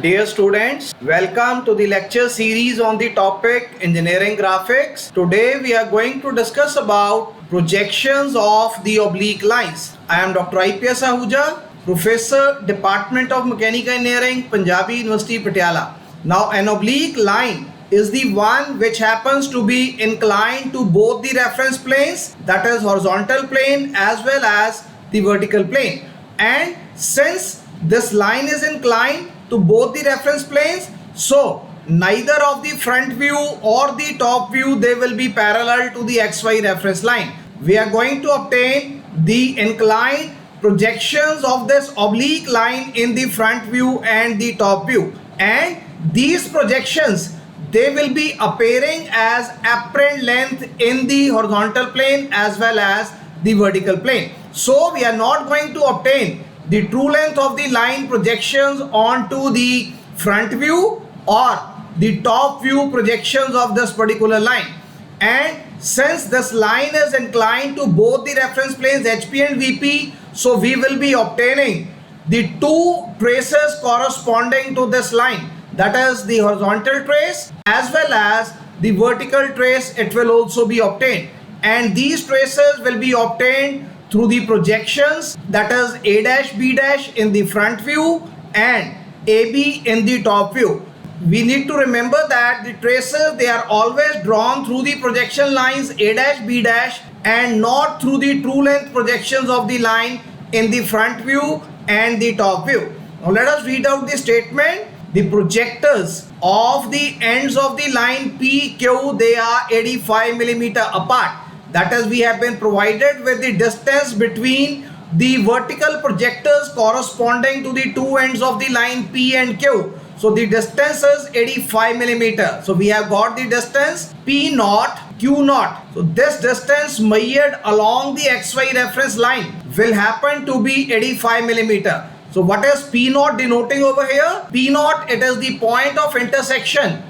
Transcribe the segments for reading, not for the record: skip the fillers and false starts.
Dear students, welcome to the lecture series on the topic Engineering Graphics. Today we are going to discuss about projections of the oblique lines. I am Dr. IPS Ahuja, Professor, Department of Mechanical Engineering, Punjabi University, Patiala. Now an oblique line is the one which happens to be inclined to both the reference planes, that is horizontal plane as well as the vertical plane. And since this line is inclined to both the reference planes, so neither of the front view or the top view they will be parallel to the XY reference line. We are going to obtain the inclined projections of this oblique line in the front view and the top view, and these projections they will be appearing as apparent length in the horizontal plane as well as the vertical plane. So we are not going to obtain the true length of the line projections onto the front view or the top view projections of this particular line. And since this line is inclined to both the reference planes HP and VP, so we will be obtaining the two traces corresponding to this line, that is the horizontal trace as well as the vertical trace. It will also be obtained, and these traces will be obtained through the projections, that is A dash B dash in the front view and AB in the top view. We need to remember that the traces they are always drawn through the projection lines A dash B dash and not through the true length projections of the line in the front view and the top view. Now let us read out the statement. The projectors of the ends of the line PQ, they are 85 millimeter apart. That is, we have been provided with the distance between the vertical projectors corresponding to the two ends of the line P and Q. So the distance is 85 millimeter. So we have got the distance P naught, Q naught. So this distance measured along the XY reference line will happen to be 85 millimeter. So what is P naught denoting over here? P naught, it is the point of intersection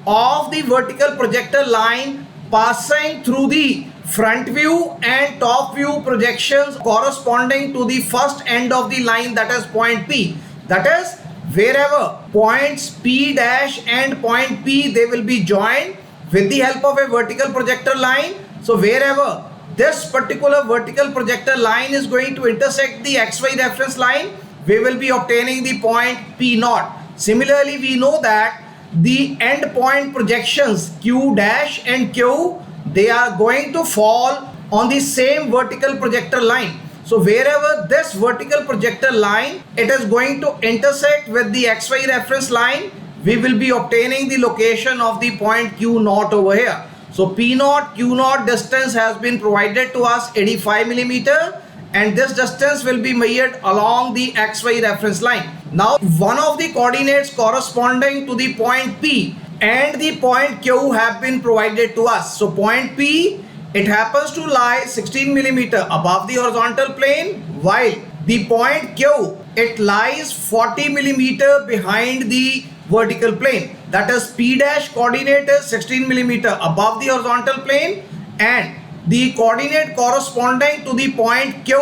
of the vertical projector line passing through the front view and top view projections corresponding to the first end of the line, that is point P. That is, wherever points P dash and point P they will be joined with the help of a vertical projector line. So wherever this particular vertical projector line is going to intersect the XY reference line, we will be obtaining the point P naught. Similarly, we know that the end point projections Q dash and Q, they are going to fall on the same vertical projector line. So wherever this vertical projector line it is going to intersect with the XY reference line, we will be obtaining the location of the point Q naught over here. So P naught, Q naught distance has been provided to us 85 millimeter, and this distance will be measured along the XY reference line. Now one of the coordinates corresponding to the point P and the point Q have been provided to us. So point P, it happens to lie 16 millimeter above the horizontal plane, while the point Q, it lies 40 millimeter behind the vertical plane. That is, P dash coordinate is 16 millimeter above the horizontal plane, and the coordinate corresponding to the point Q,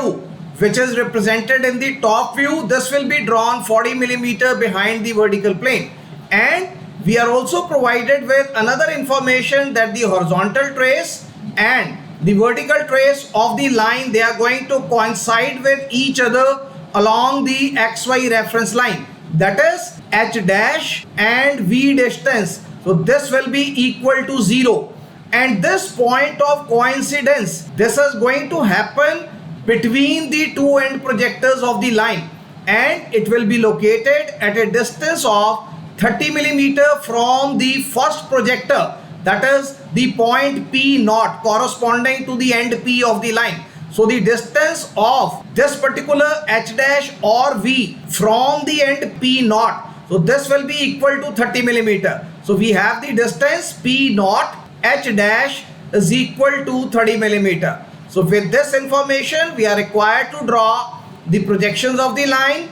which is represented in the top view, this will be drawn 40 millimeter behind the vertical plane. And we are also provided with another information that the horizontal trace and the vertical trace of the line, they are going to coincide with each other along the XY reference line, that is H dash and V distance. So this will be equal to 0, and this point of coincidence, this is going to happen between the two end projectors of the line, and it will be located at a distance of 30 millimeter from the first projector, that is the point P naught corresponding to the end P of the line. So the distance of this particular H dash or V from the end P naught, so this will be equal to 30 millimeter. So we have the distance P naught H dash is equal to 30 millimeter. So with this information, we are required to draw the projections of the line,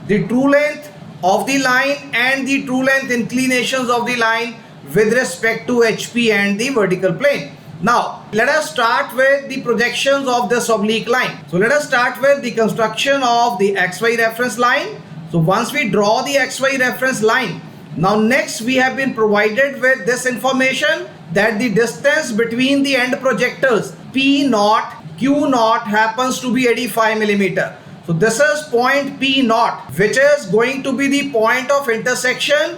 the true length of the line and the true length inclinations of the line with respect to HP and the vertical plane. Now let us start with the projections of this oblique line. So let us start with the construction of the XY reference line. So once we draw the XY reference line, now next we have been provided with this information that the distance between the end projectors P naught, Q naught happens to be 85 millimeter. So this is point P naught, which is going to be the point of intersection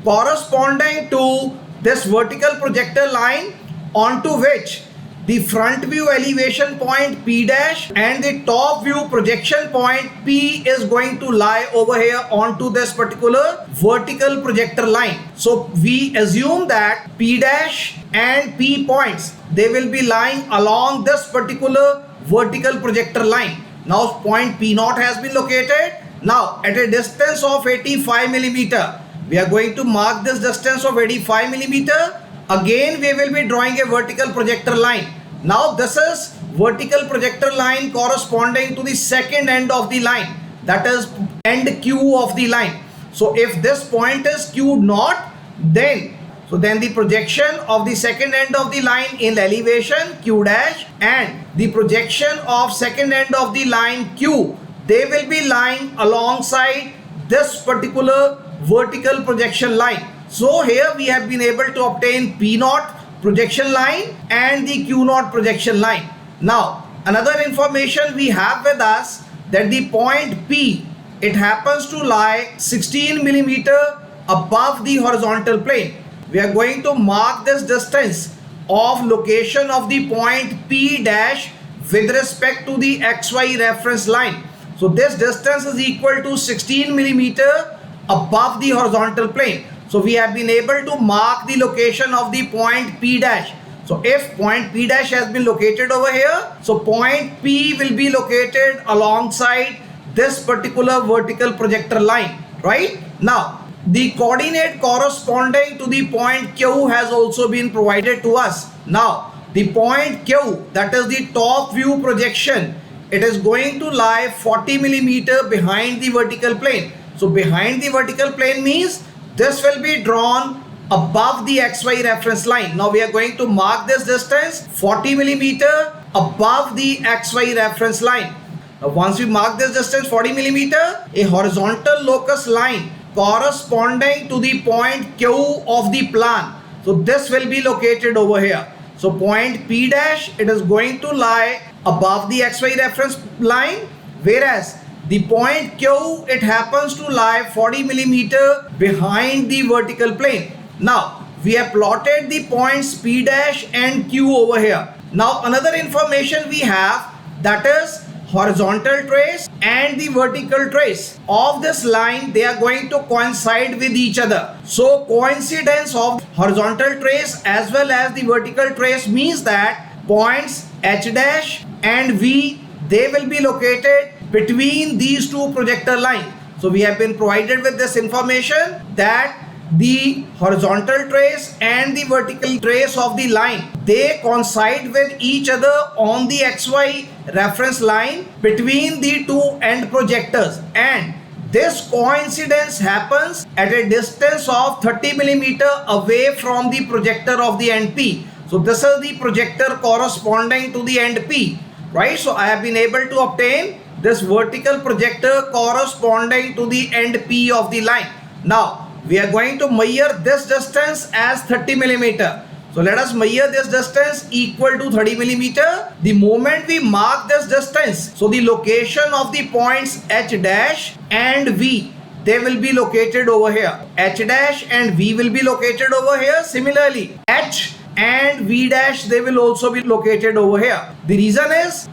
corresponding to this vertical projector line onto which the front view elevation point P dash and the top view projection point P is going to lie over here onto this particular vertical projector line. So we assume that P dash and P points, they will be lying along this particular vertical projector line. Now point P naught has been located. Now at a distance of 85 millimeter, we are going to mark this distance of 85 millimeter. Again we will be drawing a vertical projector line. Now this is vertical projector line corresponding to the second end of the line, that is end Q of the line. So if this point is Q naught, then the projection of the second end of the line in elevation Q dash and the projection of second end of the line Q, they will be lying alongside this particular vertical projection line. So here we have been able to obtain P naught projection line and the Q naught projection line. Now another information we have with us that the point P, it happens to lie 16 millimeter above the horizontal plane. We are going to mark this distance of location of the point P dash with respect to the XY reference line. So this distance is equal to 16 millimeter above the horizontal plane. So we have been able to mark the location of the point P dash. So if point P dash has been located over here, so point P will be located alongside this particular vertical projector line, right? Now the coordinate corresponding to the point Q has also been provided to us. Now the point Q, that is the top view projection, it is going to lie 40 millimeter behind the vertical plane. So behind the vertical plane means this will be drawn above the XY reference line. Now we are going to mark this distance 40 millimeter above the XY reference line. Now once we mark this distance 40 millimeter, a horizontal locus line corresponding to the point Q of the plan, so this will be located over here. So point P dash, it is going to lie above the XY reference line, whereas the point Q, it happens to lie 40 millimeter behind the vertical plane. Now we have plotted the points P dash and Q over here. Now another information we have, that is horizontal trace and the vertical trace of this line, they are going to coincide with each other. So coincidence of horizontal trace as well as the vertical trace means that points H dash and V, they will be located between these two projector lines. So we have been provided with this information that the horizontal trace and the vertical trace of the line, they coincide with each other on the XY reference line between the two end projectors, and this coincidence happens at a distance of 30 millimeter away from the projector of the end P. So this is the projector corresponding to the end P, right? So I have been able to obtain this vertical projector corresponding to the end P of the line. Now we are going to measure this distance as 30 millimeter. So let us measure this distance equal to 30 millimeter. The moment we mark this distance, so the location of the points H dash and V, they will be located over here. H dash and V will be located over here. Similarly, H and V dash, they will also be located over here. The reason is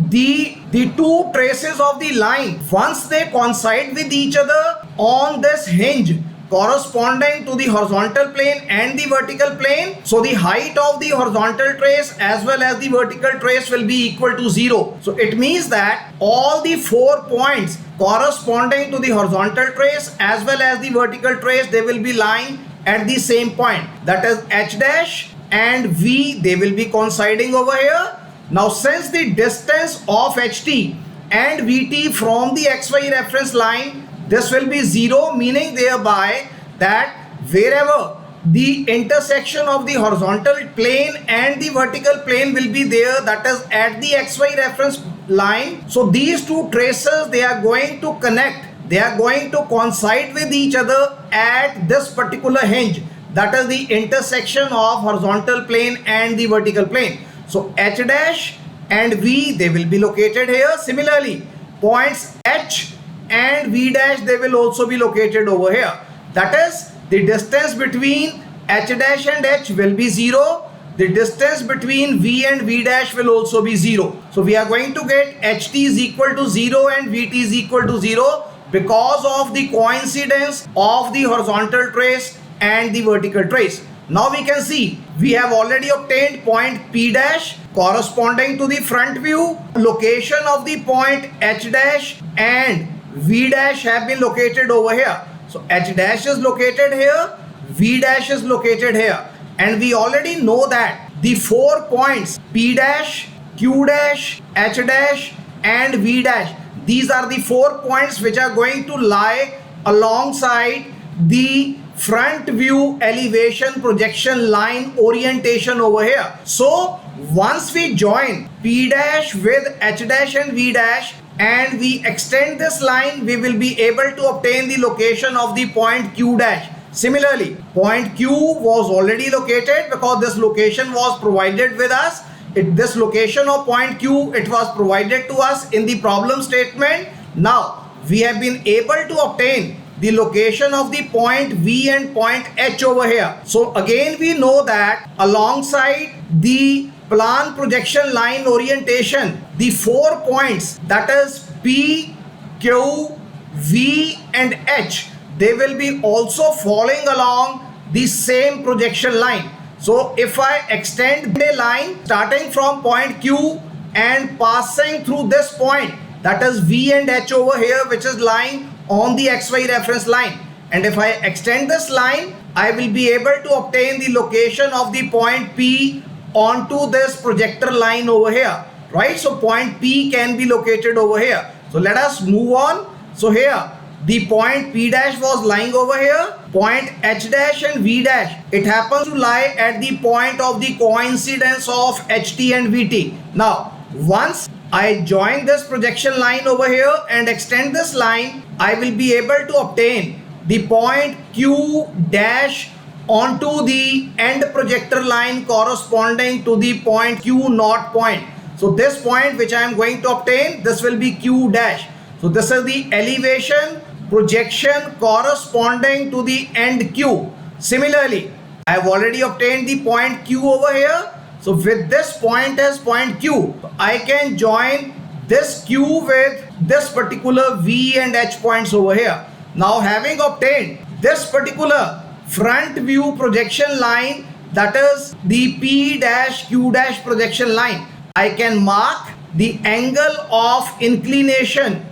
the two traces of the line, once they coincide with each other on this hinge corresponding to the horizontal plane and the vertical plane, so the height of the horizontal trace as well as the vertical trace will be equal to 0. So it means that all the 4 points corresponding to the horizontal trace as well as the vertical trace, they will be lying at the same point, that is H dash and V, they will be coinciding over here. Now since the distance of HT and VT from the XY reference line, this will be 0, meaning thereby that wherever the intersection of the horizontal plane and the vertical plane will be there, that is at the XY reference line, so these two traces, they are going to connect they are going to coincide with each other at this particular hinge, that is the intersection of horizontal plane and the vertical plane. So H dash and V, they will be located here. Similarly, points H and V dash, they will also be located over here. That is, the distance between H dash and H will be 0. The distance between V and V dash will also be 0. So we are going to get HT is equal to 0 and VT is equal to 0 because of the coincidence of the horizontal trace and the vertical trace. Now we can see we have already obtained point P dash corresponding to the front view. Location of the point H dash and V dash have been located over here. So H dash is located here, V dash is located here. And we already know that the 4 points P dash, Q dash, H dash and V dash, these are the 4 points which are going to lie alongside the front view elevation projection line orientation over here. So once we join P dash with H dash and V dash and we extend this line, we will be able to obtain the location of the point Q dash. Similarly, point Q was already located because this location was provided with us. This location of point Q, it was provided to us in the problem statement. Now, we have been able to obtain the location of the point V and point H over here. So again, we know that alongside the plan projection line orientation, the 4 points, that is P, Q, V and H, they will be also falling along the same projection line. So if I extend the line starting from point Q and passing through this point, that is V and H over here, which is lying on the XY reference line, and if I extend this line, I will be able to obtain the location of the point P onto this projector line over here, right? So point P can be located over here. So let us move on. So here the point P dash was lying over here, point H dash and V dash, it happens to lie at the point of the coincidence of HT and VT. Now once I join this projection line over here and extend this line, I will be able to obtain the point Q dash onto the end projector line corresponding to the point Q naught point. So this point which I am going to obtain, this will be Q dash. So this is the elevation projection corresponding to the end Q. Similarly, I have already obtained the point Q over here. So with this point as point Q, I can join this Q with this particular V and H points over here. Now having obtained this particular front view projection line, that is the P dash Q dash projection line, I can mark the angle of inclination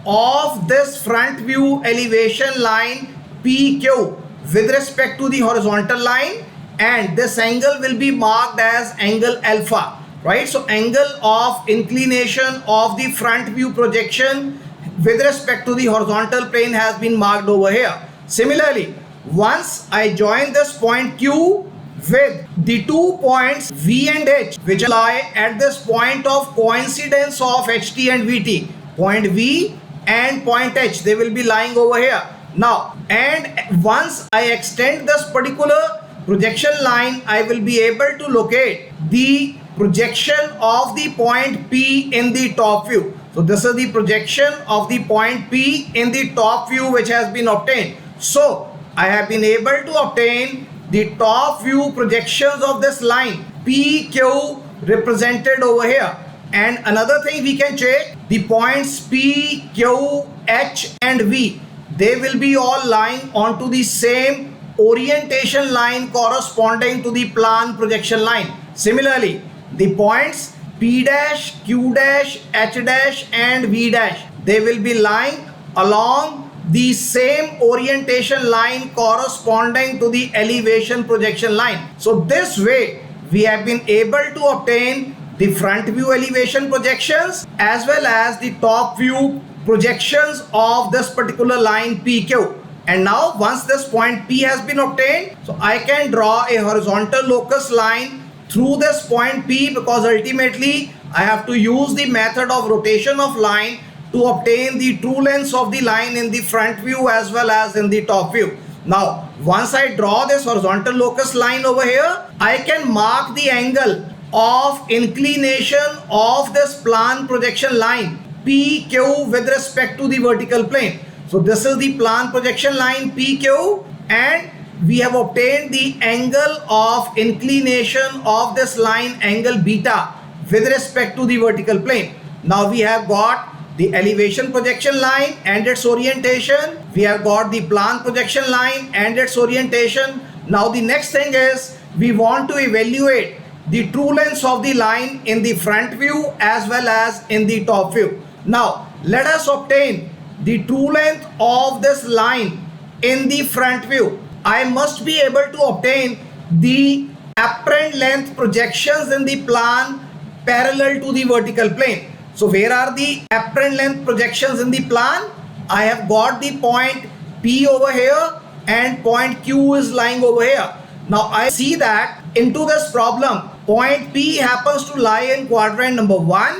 of this front view elevation line PQ with respect to the horizontal line, and this angle will be marked as angle alpha, right? So angle of inclination of the front view projection with respect to the horizontal plane has been marked over here. Similarly, once I join this point Q with the 2 points V and H which lie at this point of coincidence of HT and VT, point V and point H, they will be lying over here. Now, and once I extend this particular projection line, I will be able to locate the projection of the point P in the top view. So this is the projection of the point P in the top view which has been obtained. So I have been able to obtain the top view projections of this line PQ represented over here. And another thing we can check, the points P, Q, H and V, they will be all lying onto the same orientation line corresponding to the plan projection line. Similarly, the points P dash, Q dash, H dash and V dash, they will be lying along the same orientation line corresponding to the elevation projection line. So this way we have been able to obtain the front view elevation projections as well as the top view projections of this particular line PQ. And now once this point P has been obtained, so I can draw a horizontal locus line through this point P, because ultimately I have to use the method of rotation of line to obtain the true lengths of the line in the front view as well as in the top view. Now, once I draw this horizontal locus line over here, I can mark the angle of inclination of this plan projection line PQ with respect to the vertical plane. So this is the plan projection line PQ, and we have obtained the angle of inclination of this line, angle beta, with respect to the vertical plane. Now we have got the elevation projection line and its orientation. We have got the plan projection line and its orientation. Now the next thing is we want to evaluate the true lengths of the line in the front view as well as in the top view. Now let us obtain the true length of this line in the front view. I must be able to obtain the apparent length projections in the plan parallel to the vertical plane. So where are the apparent length projections in the plan? I have got the point P over here and point Q is lying over here. Now I see that into this problem, point P happens to lie in quadrant number 1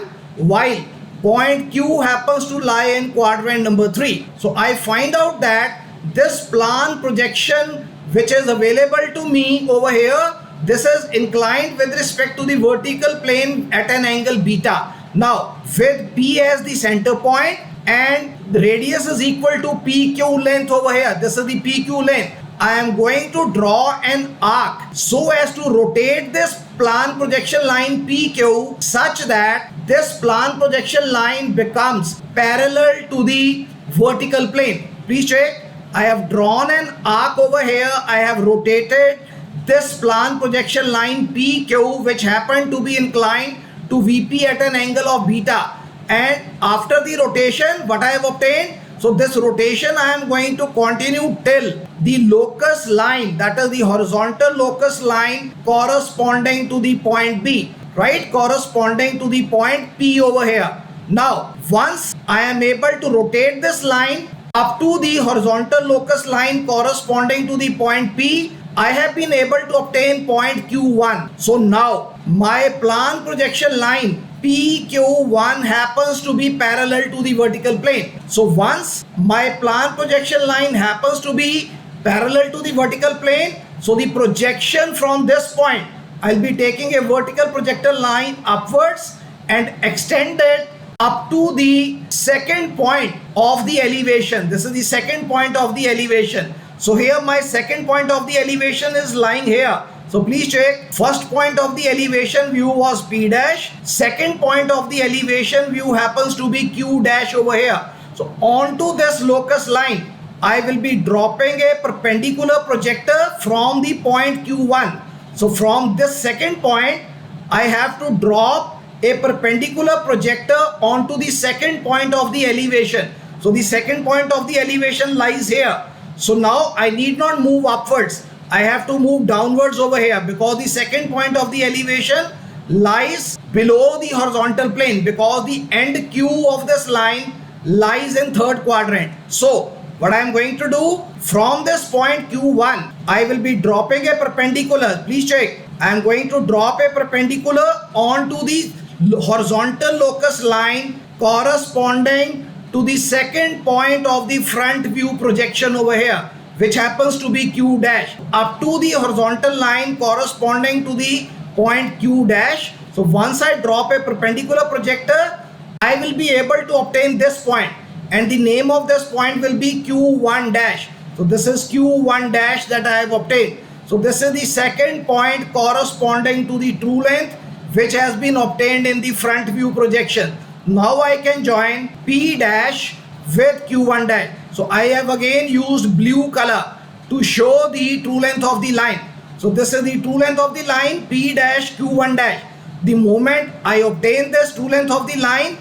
while point Q happens to lie in quadrant number 3. So I find out that this plan projection which is available to me over here, this is inclined with respect to the vertical plane at an angle beta. Now with P as the center point and the radius is equal to PQ length over here, this is the PQ length, I am going to draw an arc so as to rotate this plan projection line PQ such that this plan projection line becomes parallel to the vertical plane. Please check, I have drawn an arc over here, I have rotated this plan projection line PQ which happened to be inclined to VP at an angle of beta, and after the rotation what I have obtained, so this rotation I am going to continue till the locus line, that is the horizontal locus line corresponding to the point B, right, corresponding to the point P over here. Now once I am able to rotate this line up to the horizontal locus line corresponding to the point P, I have been able to obtain point Q1. So now my plan projection line PQ1 happens to be parallel to the vertical plane. So once my plan projection line happens to be parallel to the vertical plane, so the projection from this point, I'll be taking a vertical projector line upwards and extend it up to the second point of the elevation. This is the second point of the elevation. So here my second point of the elevation is lying here. So please check, first point of the elevation view was P dash, second point of the elevation view happens to be Q dash over here. So onto this locus line, I will be dropping a perpendicular projector from the point Q1. So from this second point, I have to drop a perpendicular projector onto the second point of the elevation. So the second point of the elevation lies here. So now I need not move upwards. I have to move downwards over here because the second point of the elevation lies below the horizontal plane because the end Q of this line lies in third quadrant. So what I am going to do, from this point Q1, I will be dropping a perpendicular. Please check. I am going to drop a perpendicular onto the horizontal locus line corresponding to the second point of the front view projection over here, which happens to be Q dash, up to the horizontal line corresponding to the point Q dash. So once I drop a perpendicular projector, I will be able to obtain this point, and the name of this point will be Q1 dash. So this is Q1 dash that I have obtained. So this is the second point corresponding to the true length which has been obtained in the front view projection. Now I can join P dash with Q1 dash. So I have again used blue color to show the true length of the line. So this is the true length of the line P dash Q1 dash. The moment I obtain this true length of the line,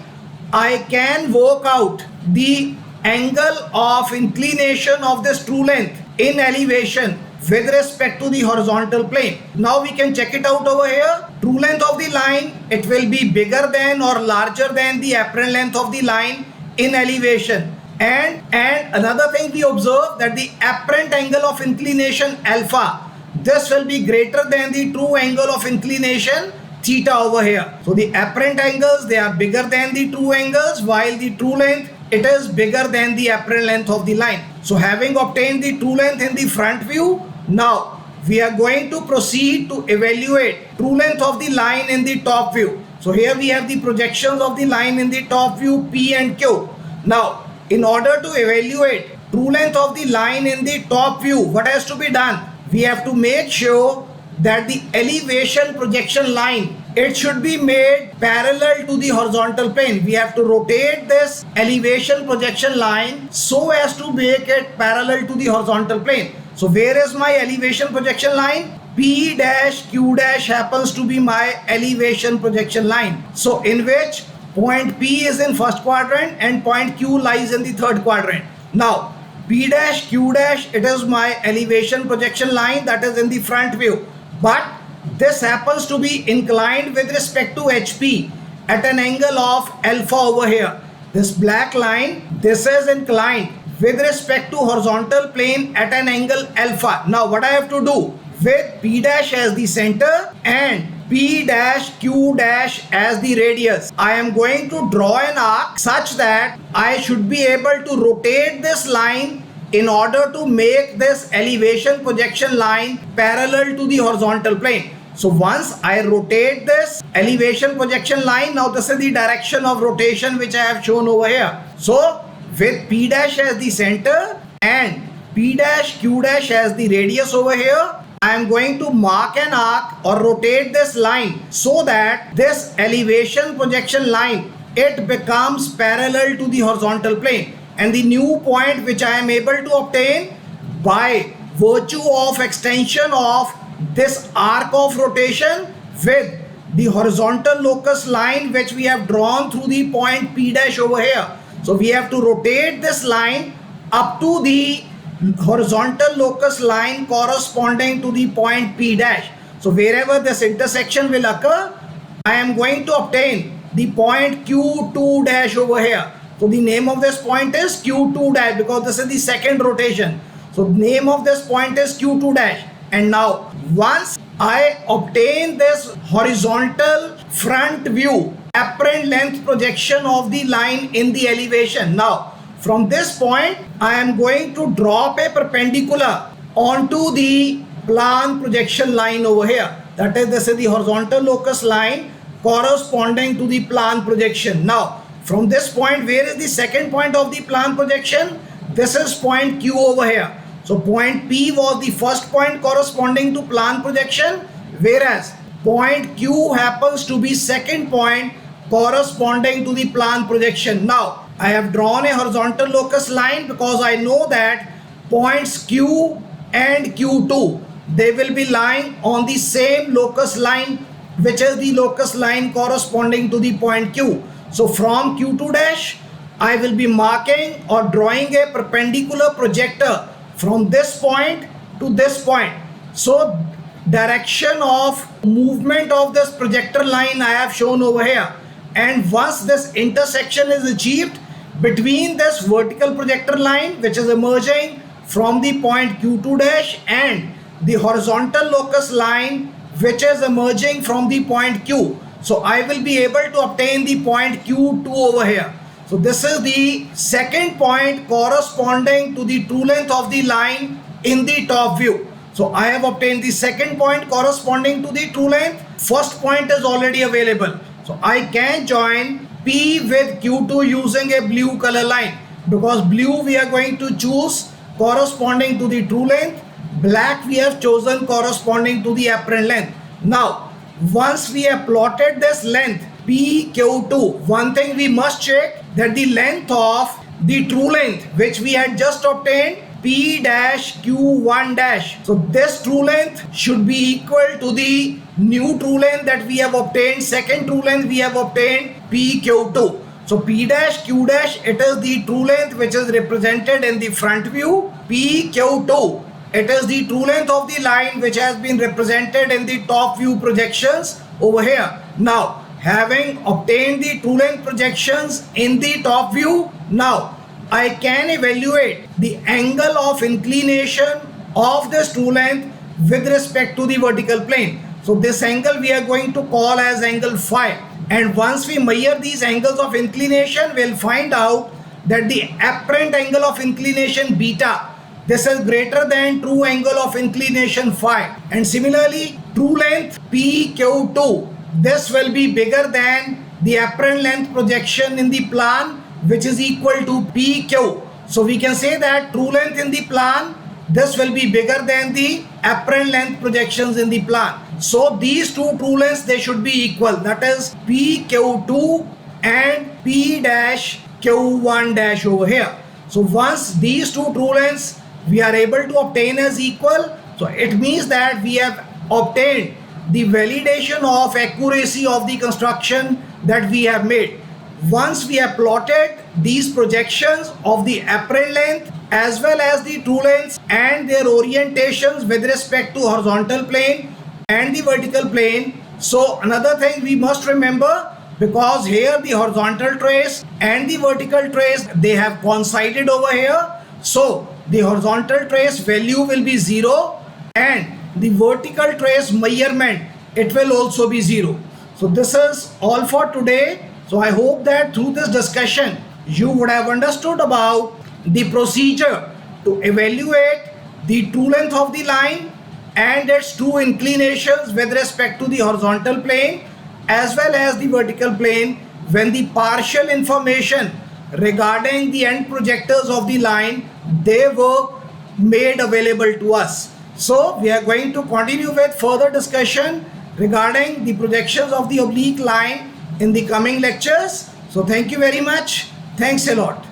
I can work out the angle of inclination of this true length in elevation with respect to the horizontal plane. Now we can check it out over here. True length of the line, it will be bigger than or larger than the apparent length of the line in elevation. And another thing we observe that the apparent angle of inclination alpha, this will be greater than the true angle of inclination theta over here. So the apparent angles, they are bigger than the true angles, while the true length, it is bigger than the apparent length of the line. So having obtained the true length in the front view, now we are going to proceed to evaluate true length of the line in the top view. So here we have the projections of the line in the top view P and Q. Now in order to evaluate true length of the line in the top view, what has to be done? We have to make sure that the elevation projection line, it should be made parallel to the horizontal plane. We have to rotate this elevation projection line so as to make it parallel to the horizontal plane. So where is my elevation projection line? P dash Q dash happens to be my elevation projection line. So in which point P is in first quadrant and point Q lies in the third quadrant. Now P dash Q dash, it is my elevation projection line that is in the front view. But this happens to be inclined with respect to HP at an angle of alpha over here. This black line, this is inclined with respect to horizontal plane at an angle alpha. Now what I have to do? With P dash as the center and P dash Q dash as the radius, I am going to draw an arc such that I should be able to rotate this line in order to make this elevation projection line parallel to the horizontal plane. So once I rotate this elevation projection line, now this is the direction of rotation which I have shown over here. So with P dash as the center and P dash Q dash as the radius over here, I am going to mark an arc or rotate this line so that this elevation projection line, it becomes parallel to the horizontal plane. And the new point which I am able to obtain by virtue of extension of this arc of rotation with the horizontal locus line which we have drawn through the point P dash over here. So we have to rotate this line up to the horizontal locus line corresponding to the point P dash. So wherever this intersection will occur, I am going to obtain the point Q2 dash over here. So the name of this point is Q2 dash because this is the second rotation. So name of this point is Q2 dash. And now once I obtain this horizontal front view apparent length projection of the line in the elevation, now from this point I am going to drop a perpendicular onto the plan projection line over here. That is, this is the horizontal locus line corresponding to the plan projection. Now from this point, where is the second point of the plan projection? This is point Q over here. So point P was the first point corresponding to plan projection, whereas point Q happens to be second point corresponding to the plan projection. Now I have drawn a horizontal locus line because I know that points Q and Q2, they will be lying on the same locus line, which is the locus line corresponding to the point Q. So from Q2 dash, I will be marking or drawing a perpendicular projector from this point to this point. So direction of movement of this projector line I have shown over here. And once this intersection is achieved between this vertical projector line which is emerging from the point Q2 dash and the horizontal locus line which is emerging from the point Q. So I will be able to obtain the point Q2 over here. So this is the second point corresponding to the true length of the line in the top view. So I have obtained the second point corresponding to the true length. First point is already available. So I can join P with Q2 using a blue color line, because blue we are going to choose corresponding to the true length, black we have chosen corresponding to the apparent length. Now once we have plotted this length PQ2, one thing we must check that the length of the true length which we had just obtained P dash Q1 dash. So this true length should be equal to the new true length that we have obtained, second true length we have obtained PQ2. So P dash Q dash, it is the true length which is represented in the front view. PQ2, it is the true length of the line which has been represented in the top view projections over here. Now having obtained the true length projections in the top view, now I can evaluate the angle of inclination of this true length with respect to the vertical plane. So this angle we are going to call as angle phi. And once we measure these angles of inclination, we'll find out that the apparent angle of inclination beta, this is greater than true angle of inclination phi. And similarly, true length PQ2, this will be bigger than the apparent length projection in the plan, which is equal to PQ. So we can say that true length in the plan, this will be bigger than the apparent length projections in the plan. So these two true lengths, they should be equal. That is PQ2 and P dash Q1 dash over here. So once these two true lengths we are able to obtain as equal, so it means that we have obtained the validation of accuracy of the construction that we have made. Once we have plotted these projections of the apparent length as well as the true lengths and their orientations with respect to horizontal plane and the vertical plane. So another thing we must remember, because here the horizontal trace and the vertical trace, they have coincided over here. So the horizontal trace value will be 0 and the vertical trace measurement, it will also be 0. So this is all for today. So I hope that through this discussion you would have understood about the procedure to evaluate the true length of the line and its true inclinations with respect to the horizontal plane as well as the vertical plane when the partial information regarding the end projectors of the line, they were made available to us. So we are going to continue with further discussion regarding the projections of the oblique line in the coming lectures. So thank you very much. Thanks a lot.